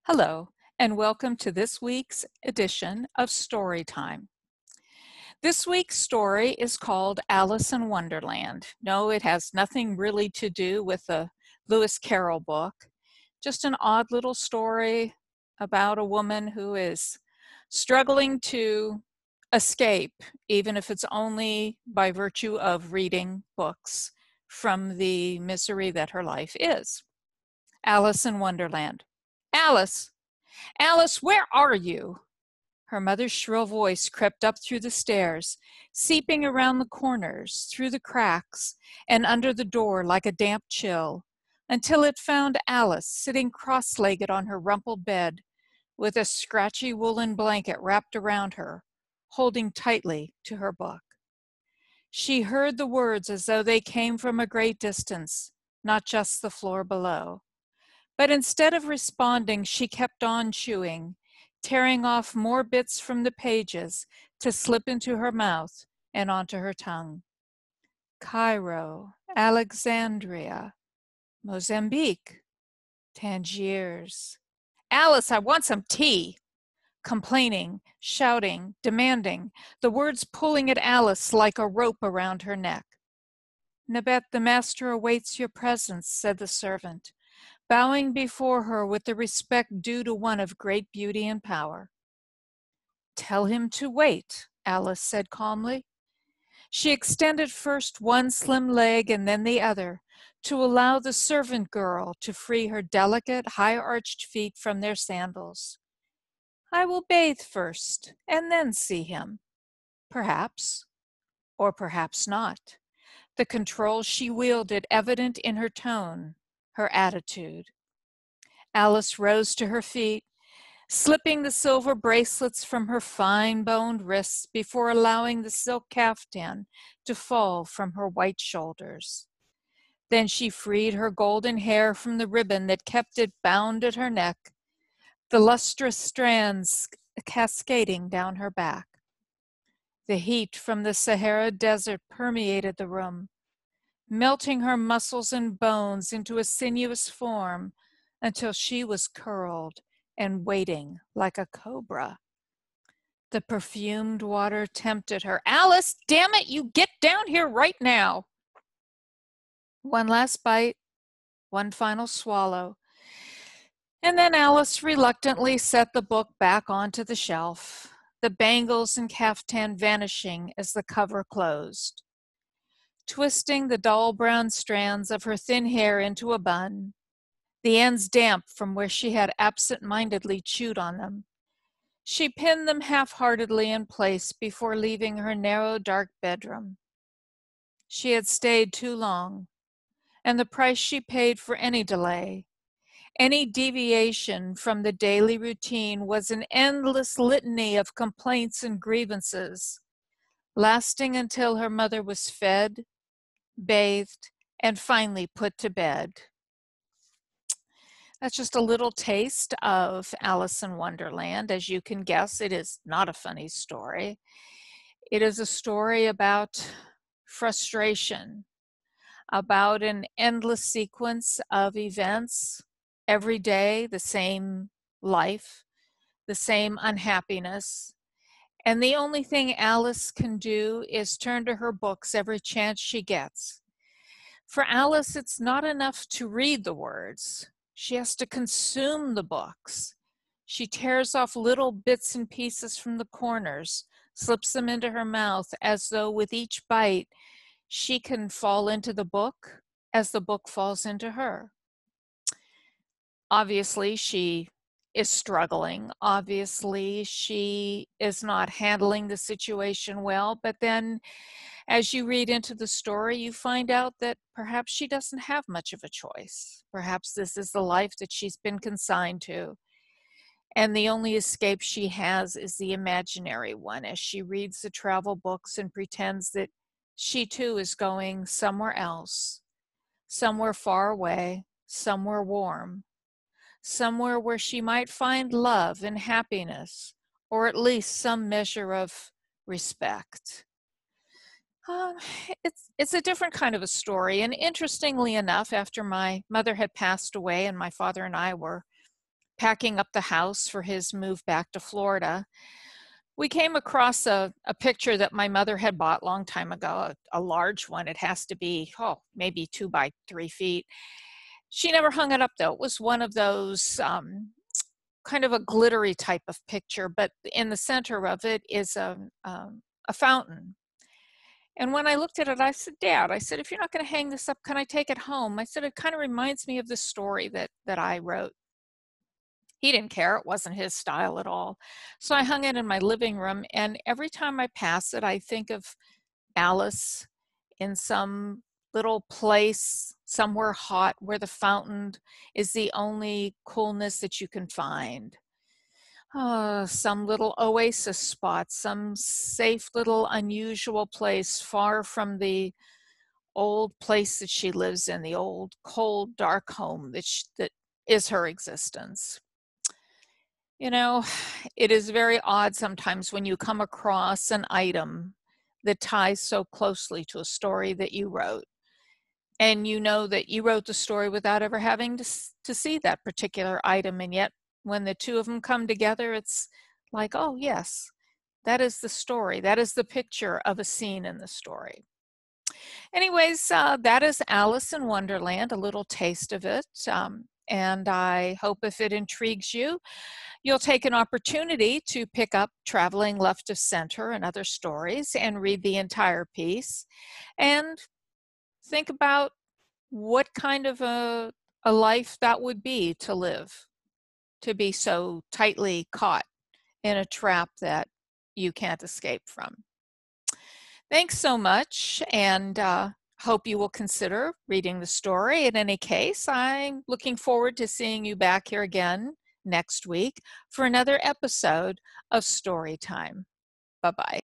Hello, and welcome to this week's edition of Storytime. This week's story is called Alice in Wonderland. No, it has nothing really to do with the Lewis Carroll book, just an odd little story about a woman who is struggling to escape, even if it's only by virtue of reading books, from the misery that her life is. Alice in Wonderland. Alice! Alice, where are you? Her mother's shrill voice crept up through the stairs, seeping around the corners, through the cracks, and under the door like a damp chill, until it found Alice sitting cross-legged on her rumpled bed, with a scratchy woolen blanket wrapped around her, holding tightly to her book. She heard the words as though they came from a great distance, not just the floor below. But instead of responding, she kept on chewing, tearing off more bits from the pages to slip into her mouth and onto her tongue. Cairo, Alexandria, Mozambique, Tangiers. Alice, I want some tea. Complaining, shouting, demanding, the words pulling at Alice like a rope around her neck. Nabet, the master awaits your presence, said the servant, bowing before her with the respect due to one of great beauty and power. Tell him to wait, Alice said calmly. She extended first one slim leg and then the other, to allow the servant girl to free her delicate, high-arched feet from their sandals. I will bathe first, and then see him. Perhaps, or perhaps not. The control she wielded evident in her tone, her attitude. Alice rose to her feet, slipping the silver bracelets from her fine-boned wrists before allowing the silk caftan to fall from her white shoulders. Then she freed her golden hair from the ribbon that kept it bound at her neck, the lustrous strands cascading down her back. The heat from the Sahara Desert permeated the room, melting her muscles and bones into a sinuous form until she was curled and waiting like a cobra. The perfumed water tempted her. Alice, damn it, you get down here right now. One last bite, one final swallow, and then Alice reluctantly set the book back onto the shelf, the bangles and caftan vanishing as the cover closed. Twisting the dull brown strands of her thin hair into a bun, the ends damp from where she had absent-mindedly chewed on them, she pinned them half-heartedly in place before leaving her narrow, dark bedroom. She had stayed too long, and the price she paid for any delay, any deviation from the daily routine, was an endless litany of complaints and grievances, lasting until her mother was fed, bathed, and finally put to bed. That's just a little taste of Alice in Wonderland. As you can guess, it is not a funny story. It is a story about frustration, about an endless sequence of events, every day, the same life, the same unhappiness. And the only thing Alice can do is turn to her books every chance she gets. For Alice, it's not enough to read the words. She has to consume the books. She tears off little bits and pieces from the corners, slips them into her mouth as though with each bite she can fall into the book as the book falls into her. Obviously, she is struggling. Obviously, she is not handling the situation well, but then as you read into the story, you find out that perhaps she doesn't have much of a choice. Perhaps this is the life that she's been consigned to. And the only escape she has is the imaginary one, as she reads the travel books and pretends that she too is going somewhere else, somewhere far away, somewhere warm, somewhere where she might find love and happiness, or at least some measure of respect. It's a different kind of a story, and interestingly enough, after my mother had passed away and my father and I were packing up the house for his move back to Florida, we came across a picture that my mother had bought a long time ago, a large one. It has to be, maybe 2 by 3 feet. She never hung it up though. It was one of those kind of a glittery type of picture, but in the center of it is a fountain. And when I looked at it, I said, Dad, I said, if you're not going to hang this up, can I take it home? I said, it kind of reminds me of the story that I wrote. He didn't care. It wasn't his style at all. So I hung it in my living room, and every time I pass it, I think of Alice in some little place somewhere hot where the fountain is the only coolness that you can find. Some little oasis spot, some safe little unusual place far from the old place that she lives in, the old cold dark home that is her existence. You know, it is very odd sometimes when you come across an item that ties so closely to a story that you wrote, and you know that you wrote the story without ever having to see that particular item, and yet when the two of them come together, it's like, oh yes, that is the story. That is the picture of a scene in the story. Anyways, that is Alice in Wonderland, a little taste of it. And I hope if it intrigues you, you'll take an opportunity to pick up Traveling Left of Center and Other Stories and read the entire piece and think about what kind of a life that would be to live, to be so tightly caught in a trap that you can't escape from. Thanks so much, and hope you will consider reading the story. In any case, I'm looking forward to seeing you back here again next week for another episode of Story Time. Bye-bye.